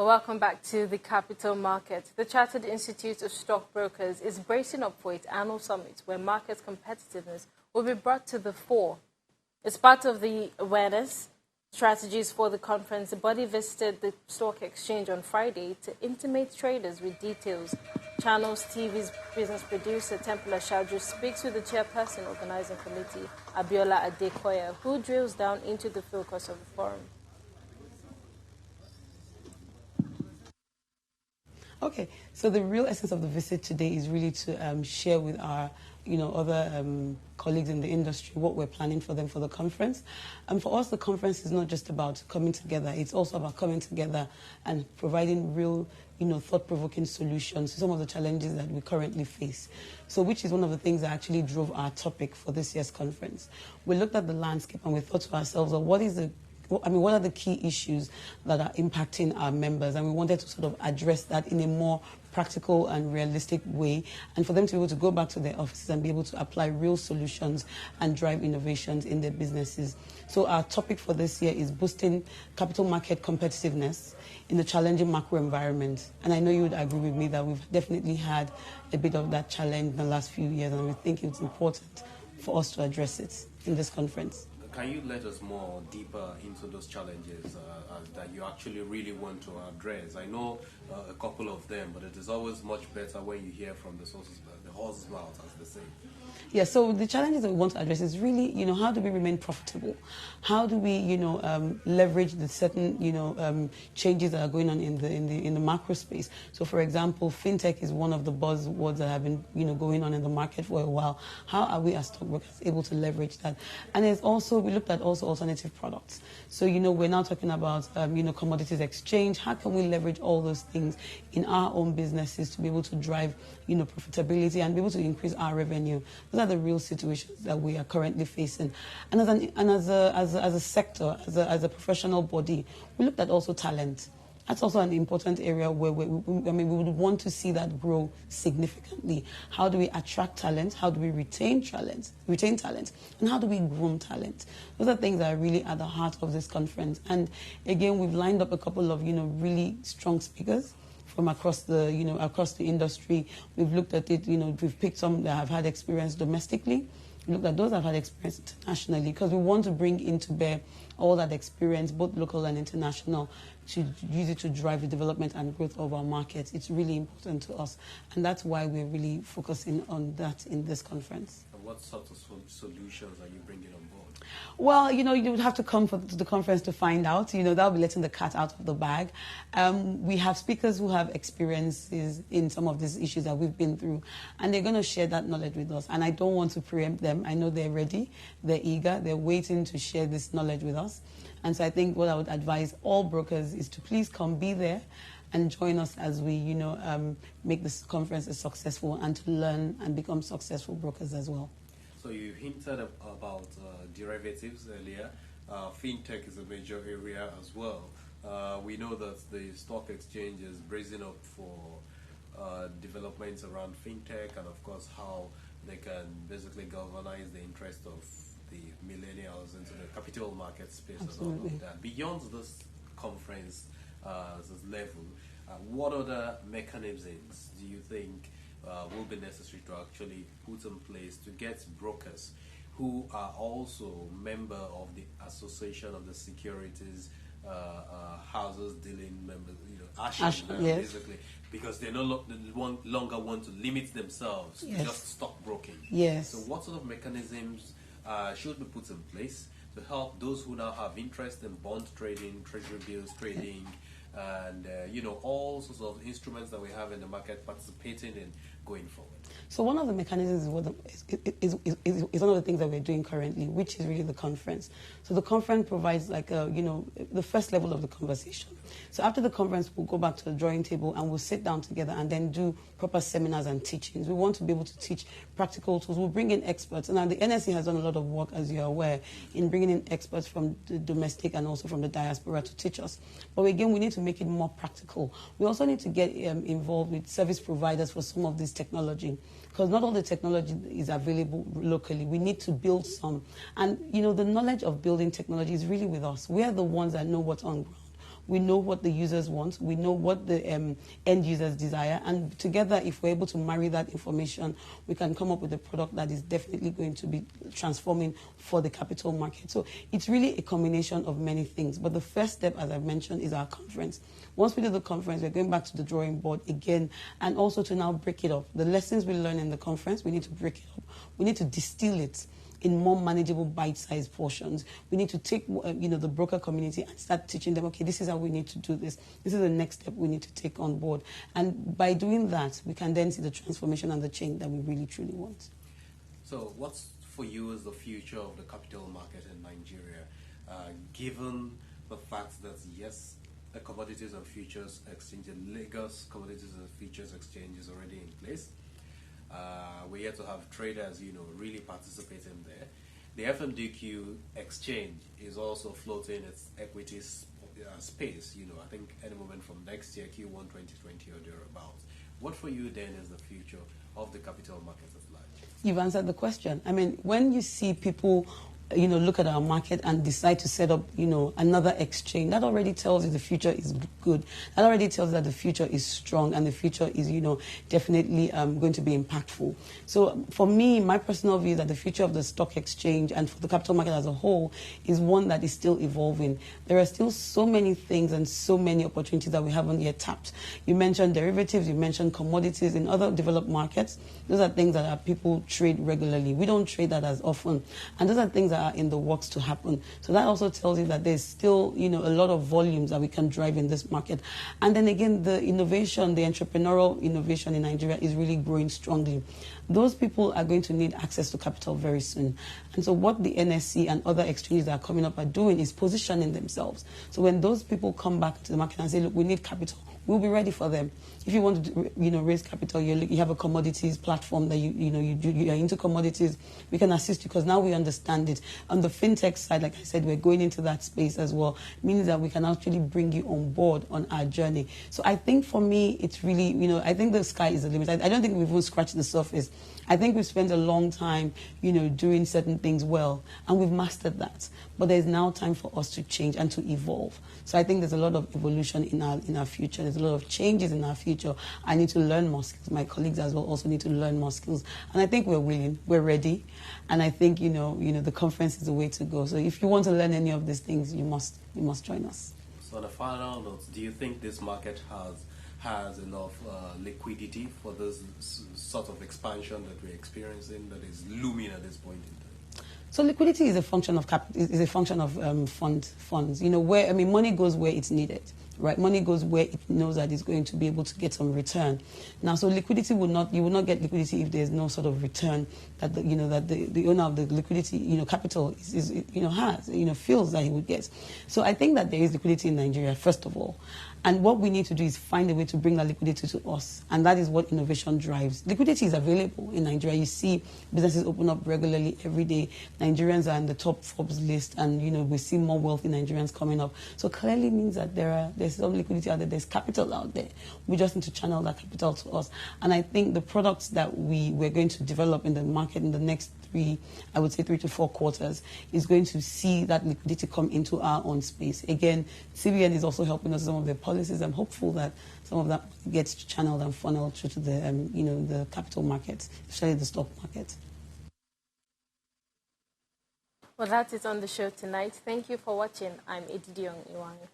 Welcome back to the capital market. The Chartered Institute of Stockbrokers is bracing up for its annual summit where market competitiveness will be brought to the fore. As part of the awareness strategies for the conference, the body visited the stock exchange on Friday to intimate traders with details. Channels TV's business producer, Templar Shaju, speaks with the chairperson organizing committee, Abiola Adekoya, who drills down into the focus of the forum. Okay, so the real essence of the visit today is really to share with our, other colleagues in the industry what we're planning for them for the conference. And for us, the conference is not just about coming together; it's also about coming together and providing real, thought-provoking solutions to some of the challenges that we currently face. So, which is one of the things that actually drove our topic for this year's conference. We looked at the landscape and we thought to ourselves, what are the key issues that are impacting our members? And we wanted to sort of address that in a more practical and realistic way, and for them to be able to go back to their offices and be able to apply real solutions and drive innovations in their businesses. So our topic for this year is boosting capital market competitiveness in the challenging macro environment. And I know you would agree with me that we've definitely had a bit of that challenge in the last few years, and we think it's important for us to address it in this conference. Can you let us more deeper into those challenges that you actually really want to address? I know a couple of them, but it is always much better when you hear from the horse's mouth, as they say. Yeah, so the challenges that we want to address is really, how do we remain profitable? How do we, leverage the certain, changes that are going on in the macro space? So, for example, fintech is one of the buzzwords that have been, going on in the market for a while. How are we as stockbrokers able to leverage that? And there's also, we looked at also alternative products. So, we're now talking about, commodities exchange. How can we leverage all those things in our own businesses to be able to drive, profitability and be able to increase our revenue? Those are the real situations that we are currently facing. And as a sector, as a professional body, we looked at also talent. That's also an important area where we would want to see that grow significantly. How do we attract talent? How do we retain talent? And how do we groom talent? Those are things that are really at the heart of this conference. And again, we've lined up a couple of, really strong speakers from across the industry. We've looked at it, we've picked some that have had experience domestically. We looked at those that have had experience internationally, because we want to bring into bear all that experience, both local and international, to use it to drive the development and growth of our markets. It's really important to us, and that's why we're really focusing on that in this conference. And what sort of solutions are you bringing on board? Well, you would have to come to the conference to find out. That'll be letting the cat out of the bag. We have speakers who have experiences in some of these issues that we've been through, and they're going to share that knowledge with us. And I don't want to preempt them. I know they're ready, they're eager, they're waiting to share this knowledge with us. And so I think what I would advise all brokers is to please come, be there, and join us as we, make this conference a successful and to learn and become successful brokers as well. So you hinted about derivatives earlier. Fintech is a major area as well. We know that the stock exchange is bracing up for developments around fintech, and of course how they can basically galvanize the interest of the millennials into the capital market space. Absolutely. And all of that. Beyond this conference this level, what other mechanisms do you think will be necessary to actually put in place to get brokers who are also member of the Association of the Securities Houses Dealing Members, basically, because they no longer want to limit themselves to just stockbroking. Yes. So what sort of mechanisms should be put in place to help those who now have interest in bond trading, treasury bills trading, and all sorts of instruments that we have in the market participating in going forward? So one of the mechanisms is one of the things that we're doing currently, which is really the conference. So the conference provides the first level of the conversation. So after the conference, we'll go back to the drawing table and we'll sit down together and then do proper seminars and teachings. We want to be able to teach practical tools. We'll bring in experts. And now the NSE has done a lot of work, as you're aware, in bringing in experts from the domestic and also from the diaspora to teach us. But again, we need to make it more practical. We also need to get involved with service providers for some of this technology, because not all the technology is available locally. We need to build some. And, the knowledge of building technology is really with us. We are the ones that know what's on ground. we know what the users want, we know what the end users desire, and together, if we're able to marry that information, we can come up with a product that is definitely going to be transforming for the capital market. So it's really a combination of many things. But the first step, as I've mentioned, is our conference. Once we do the conference, we're going back to the drawing board again, and also to now break it up. The lessons we learn in the conference, we need to break it up. We need to distill it in more manageable bite-sized portions. We need to take the broker community and start teaching them, okay, this is how we need to do this. This is the next step we need to take on board. And by doing that, we can then see the transformation and the change that we really, truly want. So what's for you is the future of the capital market in Nigeria, given the fact that, yes, the Commodities and Futures Exchange, the Lagos Commodities and Futures Exchange is already in place. We're here to have traders, really participating there. The FMDQ exchange is also floating its equities space, I think any moment from next year, Q1 2020 or thereabouts. What for you then is the future of the capital market at large? You've answered the question. I mean, when you see people look at our market and decide to set up, another exchange, that already tells you the future is good. That already tells you that the future is strong and the future is, definitely going to be impactful. So for me, my personal view is that the future of the stock exchange and for the capital market as a whole is one that is still evolving. There are still so many things and so many opportunities that we haven't yet tapped. You mentioned derivatives, you mentioned commodities in other developed markets. Those are things that people trade regularly. We don't trade that as often. And those are things that are in the works to happen. So that also tells you that there's still, a lot of volumes that we can drive in this market. And then again, the innovation, the entrepreneurial innovation in Nigeria is really growing strongly. Those people are going to need access to capital very soon. And so what the NSC and other exchanges that are coming up are doing is positioning themselves. So when those people come back to the market and say, look, we need capital, we'll be ready for them. If you want to, raise capital, you have a commodities platform that you're into commodities, we can assist you because now we understand it. On the fintech side, like I said, we're going into that space as well, meaning that we can actually bring you on board on our journey. So I think for me, it's really, I think the sky is the limit. I don't think we've even scratched the surface. I think we've spent a long time, doing certain things well, and we've mastered that. But there's now time for us to change and to evolve. So I think there's a lot of evolution in our future. There's a lot of changes in our future. I need to learn more skills. My colleagues as well also need to learn more skills. And I think we're willing, we're ready. And I think, the conference is the way to go. So if you want to learn any of these things, you must join us. So on a final note, do you think this market has enough liquidity for this sort of expansion that we're experiencing that is looming at this point in time? So liquidity is a function of funds. Money goes where it's needed, right? Money goes where it knows that it's going to be able to get some return. Now, so liquidity you will not get liquidity if there's no sort of return that the owner of the liquidity, capital feels that he would get. So I think that there is liquidity in Nigeria, first of all. And what we need to do is find a way to bring that liquidity to us. And that is what innovation drives. Liquidity is available in Nigeria. You see businesses open up regularly every day. Nigerians are in the top Forbes list. And, we see more wealthy Nigerians coming up. So clearly means that there's some liquidity out there. There's capital out there. We just need to channel that capital to us. And I think the products that we're going to develop in the market in the next 3 to 4 quarters is going to see that liquidity come into our own space. Again, CBN is also helping us with some of their policies. I'm hopeful that some of that gets channeled and funneled through to the, the capital markets, especially the stock market. Well, that is on the show tonight. Thank you for watching. I'm Edidiong Iwangi.